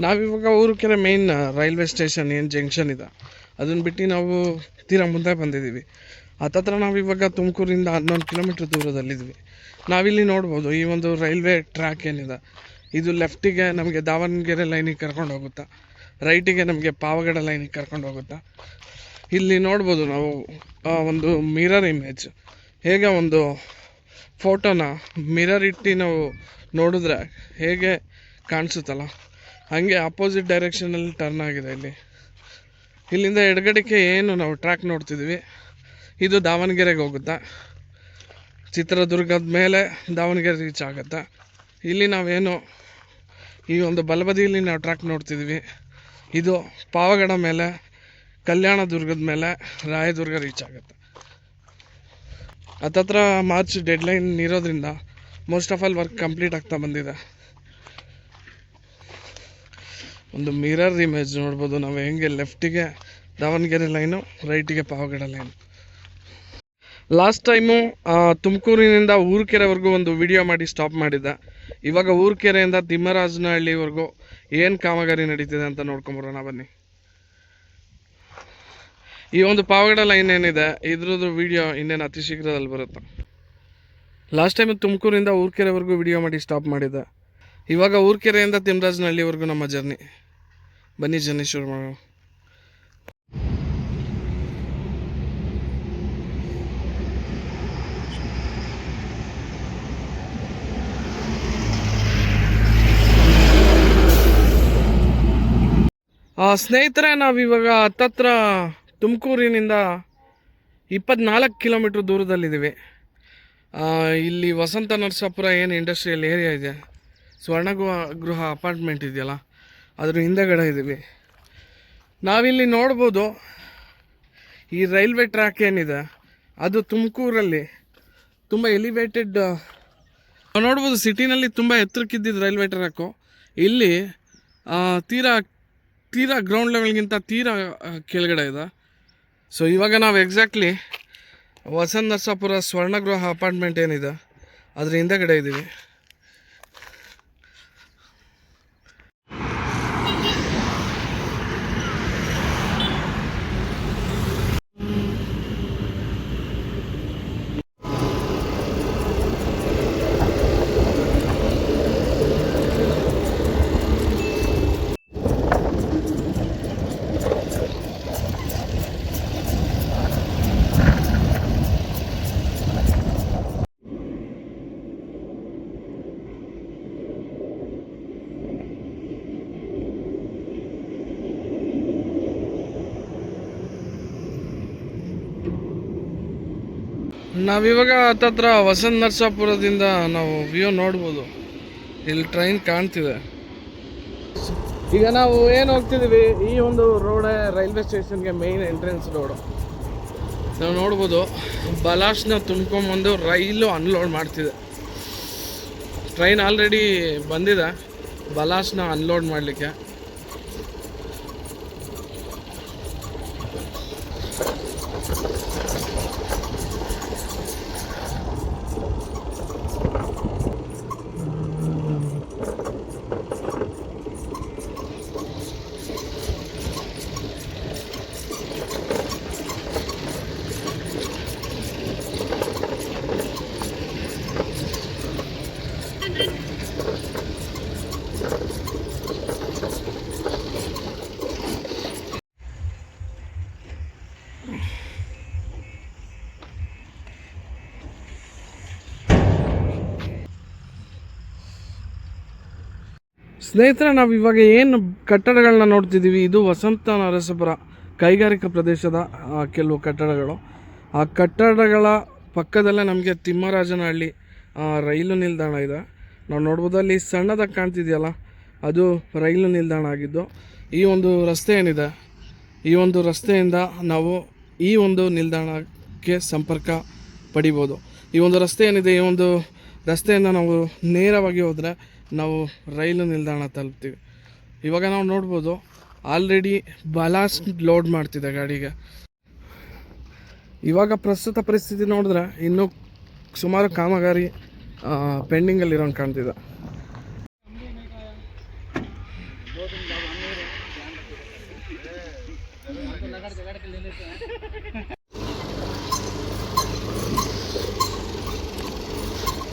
ನಾವಿವಾಗ ಊರುಕೆರೆ main railway station ಏನು junction ಇದೆ ಅದನ್ನು ಬಿಟ್ಟು ನಾವು ತೀರಾ ಮುಂದೆ ಬಂದಿದ್ದೀವಿ. ಹತ್ತತ್ರ ನಾವಿವಾಗ ತುಮಕೂರಿಂದ 11 ಕಿಲೋಮೀಟ್ರ್ ದೂರದಲ್ಲಿದ್ವಿ. ನಾವಿಲ್ಲಿ ನೋಡ್ಬೋದು ಈ ಒಂದು ರೈಲ್ವೆ ಟ್ರ್ಯಾಕ್ ಏನಿದೆ ಇದು ಲೆಫ್ಟಿಗೆ ನಮಗೆ ದಾವಣಗೆರೆ ಲೈನಿಗೆ ಕರ್ಕೊಂಡು ಹೋಗುತ್ತಾ, ರೈಟಿಗೆ ನಮಗೆ ಪಾವಗಡ ಲೈನಿಗೆ ಕರ್ಕೊಂಡು ಹೋಗುತ್ತಾ. ಇಲ್ಲಿ ನೋಡ್ಬೋದು ನಾವು ಒಂದು ಮಿರರ್ ಇಮೇಜ್, ಹೇಗೆ ಒಂದು ಫೋಟೋನ ಮಿರರ್ ಇಟ್ಟು ನಾವು ನೋಡಿದ್ರೆ ಹೇಗೆ ಕಾಣಿಸುತ್ತಲ್ಲ ಹಾಗೆ ಅಪೋಸಿಟ್ ಡೈರೆಕ್ಷನಲ್ಲಿ ಟರ್ನ್ ಆಗಿದೆ. ಇಲ್ಲಿಂದ ಎಡಗಡೆಗೆ ಏನು ನಾವು ಟ್ರ್ಯಾಕ್ ನೋಡ್ತಿದ್ವಿ ಇದು ದಾವಣಗೆರೆಗೆ ಹೋಗುತ್ತಾ, ಚಿತ್ರದುರ್ಗದ ಮೇಲೆ ದಾವಣಗೆರೆ ರೀಚ್ ಆಗುತ್ತಾ. ಇಲ್ಲಿ ನಾವೇನು ಈ ಒಂದು ಬಲಬದಿಯಲ್ಲಿ ನಾವು ಟ್ರ್ಯಾಕ್ ನೋಡ್ತಿದ್ವಿ ಇದು ಪಾವಗಡ ಮೇಲೆ ಕಲ್ಯಾಣದುರ್ಗದ ಮೇಲೆ ರಾಯದುರ್ಗ ರೀಚ್ ಆಗುತ್ತೆ. ಹತ್ತತ್ರ ಮಾರ್ಚ್ ಡೆಡ್ಲೈನ್ ಇರೋದ್ರಿಂದ most of all work complete ಆಗ್ತಾ ಬಂದಿದೆ. ಒಂದು ಮಿರರ್ ಇಮೇಜ್ ನೋಡ್ಬೋದು ನಾವು ಹೆಂಗೆ ಲೆಫ್ಟಿಗೆ ದಾವಣಗೆರೆ ಲೈನು, ರೈಟಿಗೆ ಪಾವಗಡ ಲೈನು. ಲಾಸ್ಟ್ ಟೈಮು ತುಮಕೂರಿನಿಂದ ಊರುಕೆರೆವರೆಗೂ ಒಂದು ವಿಡಿಯೋ ಮಾಡಿ ಸ್ಟಾಪ್ ಮಾಡಿದ್ದೆ. ಇವಾಗ ಊರುಕೆರೆಯಿಂದ ತಿಮ್ಮರಾಜನಹಳ್ಳಿವರೆಗೂ ಏನು ಕಾಮಗಾರಿ ನಡೀತಿದೆ ಅಂತ ನೋಡ್ಕೊಂಬರೋಣ ಬನ್ನಿ. ಈ ಒಂದು ಪಾವಗಡ ಲೈನ್ ಏನಿದೆ ಇದ್ರದ್ದು ವಿಡಿಯೋ ಇನ್ನೇನು ಅತಿ ಶೀಘ್ರದಲ್ಲಿ ಬರುತ್ತೆ. ಲಾಸ್ಟ್ ಟೈಮ್ ತುಮಕೂರಿಂದ ಊರುಕೆರೆವರೆಗೂ ವಿಡಿಯೋ ಮಾಡಿ ಸ್ಟಾಪ್ ಮಾಡಿದ್ದೆ. ಇವಾಗ ಊರುಕೆರೆಯಿಂದ ತಿಮ್ಮರಾಜನಹಳ್ಳಿವರೆಗೂ ನಮ್ಮ ಜರ್ನಿ. ಬನ್ನಿ ಜರ್ನಿ ಶುರು ಮಾಡೋಣ. ಸ್ನೇಹಿತರೆ, ನಾವಿವಾಗ ಹತ್ತತ್ರ ತುಮಕೂರಿನಿಂದ 24 ಕಿಲೋಮೀಟ್ರ್ ದೂರದಲ್ಲಿದ್ದೀವಿ. ಇಲ್ಲಿ ವಸಂತ ನರಸಾಪುರ ಏನು ಇಂಡಸ್ಟ್ರಿಯಲ್ ಏರಿಯಾ ಇದೆ, ಸ್ವರ್ಣಗೃಹ ಅಪಾರ್ಟ್ಮೆಂಟ್ ಇದೆಯಲ್ಲ ಅದ್ರ ಹಿಂದೆಗಡೆ ಇದ್ದೀವಿ. ನಾವಿಲ್ಲಿ ನೋಡ್ಬೋದು ಈ ರೈಲ್ವೆ ಟ್ರ್ಯಾಕ್ ಏನಿದೆ ಅದು ತುಮಕೂರಲ್ಲಿ ತುಂಬ ಎಲಿವೇಟೆಡ್ ನೋಡ್ಬೋದು. ಸಿಟಿನಲ್ಲಿ ತುಂಬ ಎತ್ತರಕ್ಕಿದ್ದಿದ್ದು ರೈಲ್ವೆ ಟ್ರ್ಯಾಕು ಇಲ್ಲಿ ತೀರಾ ಗ್ರೌಂಡ್ ಲೆವೆಲ್ಗಿಂತ ತೀರಾ ಕೆಳಗಡೆ ಇದೆ. ಸೊ ಇವಾಗ ನಾವು ಎಕ್ಸಾಕ್ಟ್ಲಿ ವಸಂತ ನರಸಾಪುರ ಸ್ವರ್ಣಗೃಹ ಅಪಾರ್ಟ್ಮೆಂಟ್ ಏನಿದೆ ಅದ್ರ ಹಿಂದೆಗಡೆ ಇದ್ದೀವಿ. ನಾವಿವಾಗ ಹತ್ತತ್ರ ವಸಂತ ನರಸಾಪುರದಿಂದ ನಾವು ವ್ಯೂ ನೋಡ್ಬೋದು. ಇಲ್ಲಿ ಟ್ರೈನ್ ಕಾಣ್ತಿದೆ. ಈಗ ನಾವು ಏನು ಹೋಗ್ತಿದ್ದೀವಿ ಈ ಒಂದು ರೋಡೇ ರೈಲ್ವೆ ಸ್ಟೇಷನ್ಗೆ ಮೇಯ್ನ್ ಎಂಟ್ರೆನ್ಸ್ ರೋಡು. ನಾವು ನೋಡ್ಬೋದು ಬಲಾಸ್ನ ತುಂಬ್ಕೊಂಬಂದು ರೈಲು ಅನ್ಲೋಡ್ ಮಾಡ್ತಿದೆ. ಟ್ರೈನ್ ಆಲ್ರೆಡಿ ಬಂದಿದೆ ಬಲಾಸ್ನ ಅನ್ಲೋಡ್ ಮಾಡಲಿಕ್ಕೆ. ಸ್ನೇಹಿತರೆ, ನಾವು ಇವಾಗ ಏನು ಕಟ್ಟಡಗಳನ್ನ ನೋಡ್ತಿದ್ದೀವಿ ಇದು ವಸಂತ ನರಸಾಪುರ ಕೈಗಾರಿಕಾ ಪ್ರದೇಶದ ಕೆಲವು ಕಟ್ಟಡಗಳು. ಆ ಕಟ್ಟಡಗಳ ಪಕ್ಕದಲ್ಲೇ ನಮಗೆ ತಿಮ್ಮರಾಜನಹಳ್ಳಿ ರೈಲು ನಿಲ್ದಾಣ ಇದೆ. ನಾವು ನೋಡ್ಬೋದು ಅಲ್ಲಿ ಸಣ್ಣದಾಗಿ ಕಾಣ್ತಿದೆಯಲ್ಲ ಅದು ರೈಲು ನಿಲ್ದಾಣ ಆಗಿದ್ದು. ಈ ಒಂದು ರಸ್ತೆ ಏನಿದೆ ಈ ಒಂದು ರಸ್ತೆಯಿಂದ ನಾವು ಈ ಒಂದು ನಿಲ್ದಾಣಕ್ಕೆ ಸಂಪರ್ಕ ಪಡಿಬೋದು. ಈ ಒಂದು ರಸ್ತೆ ಏನಿದೆ ಈ ಒಂದು ರಸ್ತೆಯಿಂದ ನಾವು ನೇರವಾಗಿ ಹೋದರೆ ನಾವು ರೈಲು ನಿಲ್ದಾಣ ತಲುಪ್ತೀವಿ. ಇವಾಗ ನಾವು ನೋಡ್ಬೋದು ಆಲ್ರೆಡಿ ಬಲಾಸ್ಟ್ ಲೋಡ್ ಮಾಡ್ತಿದೆ ಗಾಡಿಗೆ. ಇವಾಗ ಪ್ರಸ್ತುತ ಪರಿಸ್ಥಿತಿ ನೋಡಿದ್ರೆ ಇನ್ನೂ ಸುಮಾರು ಕಾಮಗಾರಿ ಪೆಂಡಿಂಗಲ್ಲಿರೋಂಗೆ ಕಾಣ್ತಿದೆ.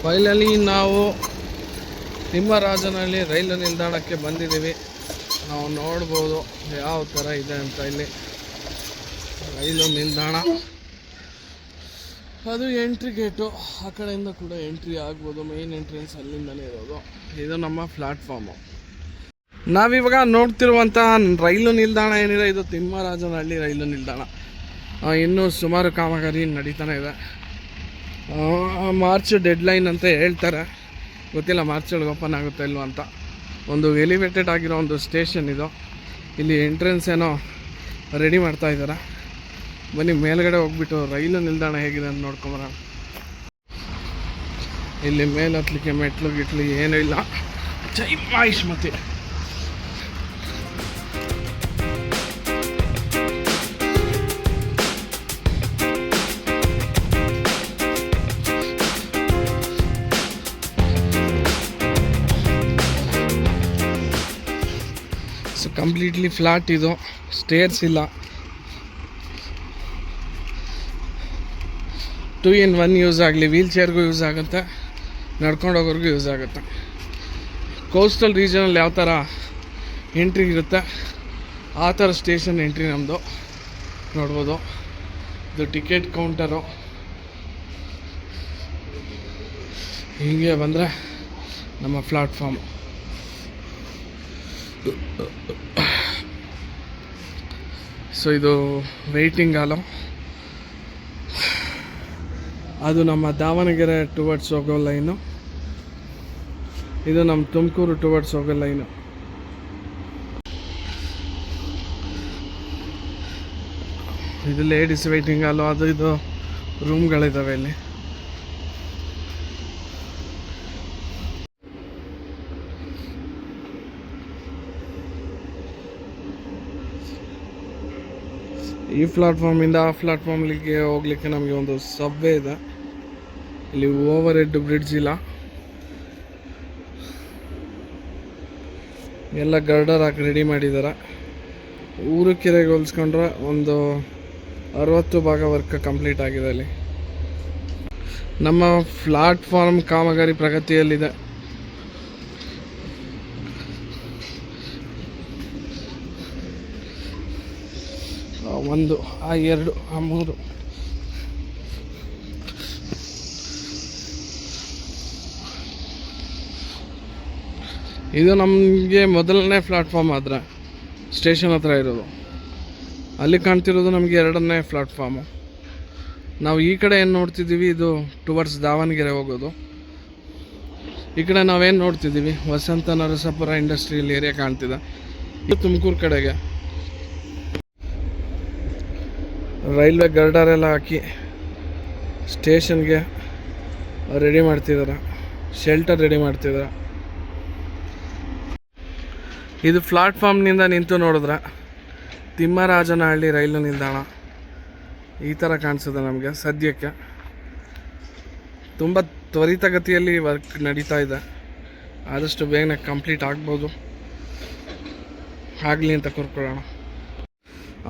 ಫೈನಲಿ ನಾವು ತಿಮ್ಮರಾಜನಹಳ್ಳಿ ರೈಲು ನಿಲ್ದಾಣಕ್ಕೆ ಬಂದಿದ್ದೀವಿ. ನಾವು ನೋಡ್ಬೋದು ಯಾವ ಥರ ಇದೆ ಅಂತ. ಇಲ್ಲಿ ರೈಲು ನಿಲ್ದಾಣ, ಅದು ಎಂಟ್ರಿ ಗೇಟು. ಆ ಕಡೆಯಿಂದ ಕೂಡ ಎಂಟ್ರಿ ಆಗ್ಬೋದು. ಮೇನ್ ಎಂಟ್ರೆನ್ಸ್ ಅಲ್ಲಿಂದಲೇ ಇರೋದು. ಇದು ನಮ್ಮ ಪ್ಲಾಟ್ಫಾರ್ಮು. ನಾವಿವಾಗ ನೋಡ್ತಿರುವಂಥ ರೈಲು ನಿಲ್ದಾಣ ಏನಿದೆ, ಇದು ತಿಮ್ಮರಾಜನಹಳ್ಳಿ ರೈಲು ನಿಲ್ದಾಣ. ಇನ್ನೂ ಸುಮಾರು ಕಾಮಗಾರಿ ನಡೀತಾನೆ ಇದೆ. ಮಾರ್ಚ್ ಡೆಡ್ಲೈನ್ ಅಂತ ಹೇಳ್ತಾರೆ, ಗೊತ್ತಿಲ್ಲ ಮಾರ್ಚ್ ಒಳಗೆ ಓಪನ್ ಆಗುತ್ತೆ ಇಲ್ವ ಅಂತ. ಒಂದು ಎಲಿವೇಟೆಡ್ ಆಗಿರೋ ಒಂದು ಸ್ಟೇಷನ್ ಇದು. ಇಲ್ಲಿ ಎಂಟ್ರೆನ್ಸ್ ಏನೋ ರೆಡಿ ಮಾಡ್ತಾ ಇದ್ದಾರೆ. ಬನ್ನಿ ಮೇಲ್ಗಡೆ ಹೋಗ್ಬಿಟ್ಟು ರೈಲು ನಿಲ್ದಾಣ ಹೇಗಿದೆ ಅಂತ ನೋಡ್ಕೊಂಬರೋಣ. ಇಲ್ಲಿ ಮೇಲೆ ಹತ್ಲಿಕ್ಕೆ ಮೆಟ್ಲು ಗಿಟ್ಲು ಏನೂ ಇಲ್ಲ. ಜೈ ಮಾಹಿಷ್ಮತಿ. ಸೊ ಕಂಪ್ಲೀಟ್ಲಿ ಫ್ಲಾಟ್ ಇದು, ಸ್ಟೇರ್ಸ್ ಇಲ್ಲ. 2-in-1 ಯೂಸ್ ಆಗಲಿ, ವೀಲ್ ಚೇರ್ಗೂ ಯೂಸ್ ಆಗುತ್ತೆ, ನಡ್ಕೊಂಡು ಹೋಗೋರ್ಗೂ ಯೂಸ್ ಆಗುತ್ತೆ. ಕೋಸ್ಟಲ್ ರೀಜನಲ್ಲಿ ಯಾವ ಥರ ಎಂಟ್ರಿ ಇರುತ್ತೆ ಆ ಥರ ಸ್ಟೇಷನ್ ಎಂಟ್ರಿ ನಮ್ಮದು. ನೋಡ್ಬೋದು, ಇದು ಟಿಕೆಟ್ ಕೌಂಟರು. ಹೀಗೆ ಬಂದರೆ ನಮ್ಮ ಪ್ಲಾಟ್ಫಾರ್ಮ್. ಸೊ ಇದು ವೆಯ್ಟಿಂಗ್ ಹಾಲು. ಅದು ನಮ್ಮ ದಾವಣಗೆರೆ ಟುವರ್ಡ್ಸ್ ಹೋಗೋ ಲೈನು. ಇದು ನಮ್ಮ ತುಮಕೂರು ಟುವರ್ಡ್ಸ್ ಹೋಗೋ ಲೈನು. ಇದು ಲೇಡೀಸ್ ವೆಯ್ಟಿಂಗ್ ಹಾಲು. ಅದು ಇದು ರೂಮ್ಗಳಿದ್ದಾವೆ ಇಲ್ಲಿ. ಈ ಪ್ಲಾಟ್ಫಾರ್ಮಿಂದ ಆ ಪ್ಲಾಟ್ಫಾರ್ಮ್ಗೆ ಹೋಗ್ಲಿಕ್ಕೆ ನಮಗೆ ಒಂದು ಸಬ್ವೇ ಇದೆ. ಇಲ್ಲಿ ಓವರ್ ಹೆಡ್ ಬ್ರಿಡ್ಜ್ ಇಲ್ಲ, ಎಲ್ಲ ಗರ್ಡರ್ ಹಾಕಿ ರೆಡಿ ಮಾಡಿದ್ದಾರೆ. ಊರು ಕೆರೆಗೆ ಹೋಲಿಸ್ಕೊಂಡ್ರೆ ಒಂದು 60 ಭಾಗ ವರ್ಕ್ ಕಂಪ್ಲೀಟ್ ಆಗಿದೆ. ಅಲ್ಲಿ ನಮ್ಮ ಪ್ಲಾಟ್ಫಾರ್ಮ್ ಕಾಮಗಾರಿ ಪ್ರಗತಿಯಲ್ಲಿದೆ. ಒಂದು, ಆ ಎರಡು, ಆ ಮೂರು. ಇದು ನಮಗೆ ಮೊದಲನೇ ಪ್ಲಾಟ್ಫಾರ್ಮ್ ಆದರೆ ಸ್ಟೇಷನ್ ಹತ್ರ ಇರೋದು. ಅಲ್ಲಿ ಕಾಣ್ತಿರೋದು ನಮಗೆ 2ನೇ ಪ್ಲಾಟ್ಫಾರ್ಮು. ನಾವು ಈ ಕಡೆ ಏನು ನೋಡ್ತಿದ್ದೀವಿ, ಇದು ಟುವರ್ಡ್ಸ್ ದಾವಣಗೆರೆ ಹೋಗೋದು. ಈ ಕಡೆ ನಾವೇನು ನೋಡ್ತಿದ್ದೀವಿ, ವಸಂತ ನರಸಾಪುರ ಇಂಡಸ್ಟ್ರಿಯಲ್ ಏರಿಯಾ ಕಾಣ್ತಿದೆ. ಇದು ತುಮಕೂರು ಕಡೆಗೆ. ರೈಲ್ವೆ ಗರ್ಡರ್ ಎಲ್ಲ ಹಾಕಿ ಸ್ಟೇಷನ್ಗೆ ರೆಡಿ ಮಾಡ್ತಿದ್ದಾರೆ, ಶೆಲ್ಟರ್ ರೆಡಿ ಮಾಡ್ತಿದ್ದಾರೆ. ಇದು ಪ್ಲಾಟ್ಫಾರ್ಮ್ನಿಂದ ನಿಂತು ನೋಡಿದ್ರೆ ತಿಮ್ಮರಾಜನಹಳ್ಳಿ ರೈಲು ನಿಲ್ದಾಣ ಈ ಥರ ಕಾಣಿಸುತ್ತೆ ನಮಗೆ ಸದ್ಯಕ್ಕೆ. ತುಂಬ ತ್ವರಿತಗತಿಯಲ್ಲಿ ವರ್ಕ್ ನಡೀತಾ ಇದೆ. ಆದಷ್ಟು ಬೇಗನೆ ಕಂಪ್ಲೀಟ್ ಆಗ್ಬೋದು, ಆಗಲಿ ಅಂತ ಕೋರ್ಕೊಳ್ಳೋಣ.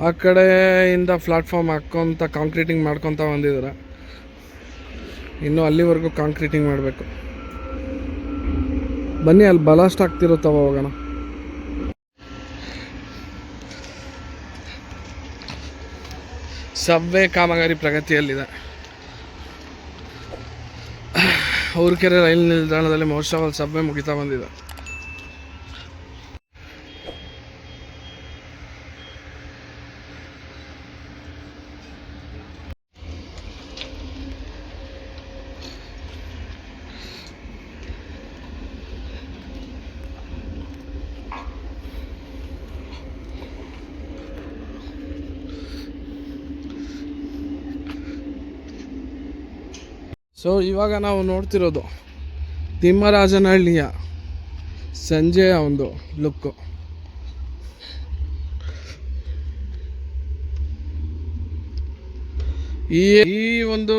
ಆ ಕಡೆಯಿಂದ ಪ್ಲಾಟ್ಫಾರ್ಮ್ ಹಾಕ್ಕೊತ ಕಾಂಕ್ರೀಟಿಂಗ್ ಮಾಡ್ಕೊತ ಬಂದಿದ್ದಾರೆ. ಇನ್ನೂ ಅಲ್ಲಿವರೆಗೂ ಕಾಂಕ್ರೀಟಿಂಗ್ ಮಾಡಬೇಕು. ಬನ್ನಿ ಅಲ್ಲಿ ಬಲಾಸ್ಟ್ ಆಗ್ತಿರುತ್ತವ ಹೋಗೋಣ. ಸಬ್ವೇ ಕಾಮಗಾರಿ ಪ್ರಗತಿಯಲ್ಲಿದೆ. ಊರ್ಕೆರೆ ರೈಲು ನಿಲ್ದಾಣದಲ್ಲಿ ಮೋಸ್ಟ್ ಆಫ್ ಆಲ್ ಸಬ್ವೇ ಮುಗಿತಾ ಬಂದಿದೆ. ಸೊ ಇವಾಗ ನಾವು ನೋಡ್ತಿರೋದು ತಿಮ್ಮರಾಜನಹಳ್ಳಿಯ ಸಂಜೆಯ ಒಂದು ಲುಕ್ಕು. ಈ ಒಂದು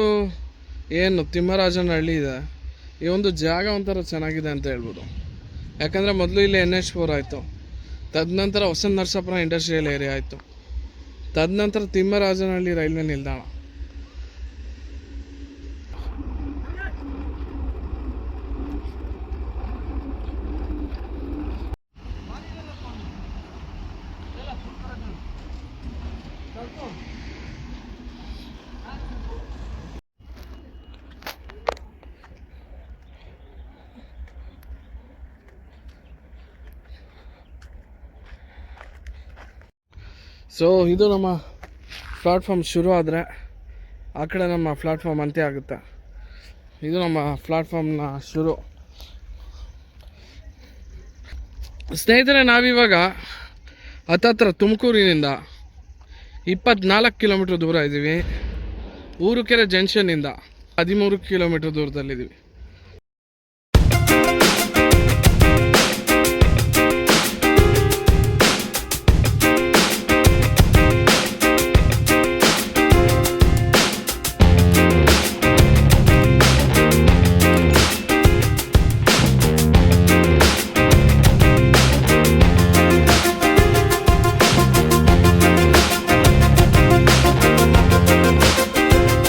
ಏನು ತಿಮ್ಮರಾಜನಹಳ್ಳಿ ಇದೆ, ಈ ಒಂದು ಜಾಗ ಒಂಥರ ಚೆನ್ನಾಗಿದೆ ಅಂತ ಹೇಳ್ಬೋದು. ಯಾಕಂದರೆ ಮೊದಲು ಇಲ್ಲಿ NH4 ಆಯಿತು. ತದನಂತರ ಹೊಸ ನರಸಾಪುರ ಇಂಡಸ್ಟ್ರಿಯಲ್ ಏರಿಯಾ ಆಯಿತು. ತದನಂತರ ತಿಮ್ಮರಾಜನಹಳ್ಳಿ ರೈಲ್ವೆ ನಿಲ್ದಾಣ. ಸೊ ಇದು ನಮ್ಮ ಪ್ಲಾಟ್ಫಾರ್ಮ್ ಶುರು ಆದರೆ ಆ ಕಡೆ ನಮ್ಮ ಪ್ಲಾಟ್ಫಾರ್ಮ್ ಅಂತ್ಯ ಆಗುತ್ತೆ. ಇದು ನಮ್ಮ ಪ್ಲಾಟ್ಫಾರ್ಮ್ನ ಶುರು. ಸ್ನೇಹಿತರೆ, ನಾವಿವಾಗ ಹತ್ತತ್ರ ತುಮಕೂರಿನಿಂದ 24 ಕಿಲೋಮೀಟ್ರ್ ದೂರ ಇದ್ದೀವಿ. ಊರುಕೆರೆ ಜಂಕ್ಷನ್ನಿಂದ 13 ಕಿಲೋಮೀಟ್ರ್ ದೂರದಲ್ಲಿದ್ದೀವಿ.